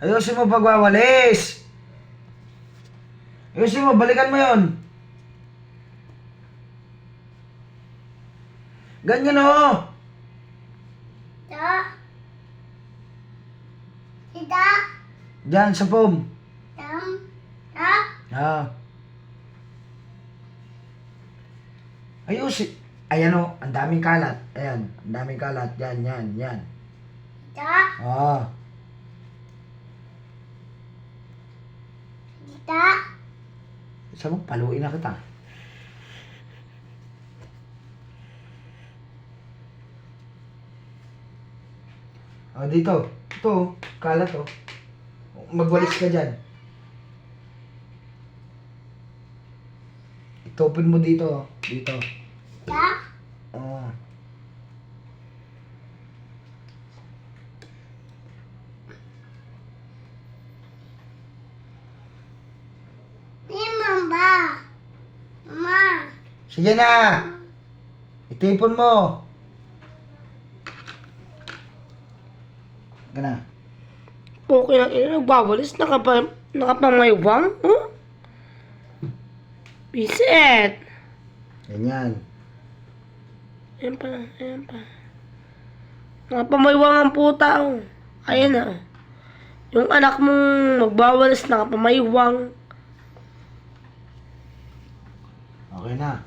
Ayusin mo pagwawalis. Ayusin mo, balikan mo yon. Ganyan o. Ta. Tita. Diyan, sa foam. Tam. Ta. Ah. Ayusin. Ayan o, ang daming kalat. Ayan, ang daming kalat. Yan. Ta. Ah. Tita. Sabi mo, paluin na kita. Oh, dito. Ito, kalat oh. Magwalis ka dyan. Ito-open mo dito oh. Dito. Ta. Oh. Ni mama. Mama. Sige na. Itipon mo. Gana. Okay lang, nagbawalis, nakapamayawang, huh? Bisit. Ganyan. Ayan pa. Nakapamayawang ang puta, oh. Ayan na, oh. Yung anak mong magbawalis, nakapamayawang. Okay na.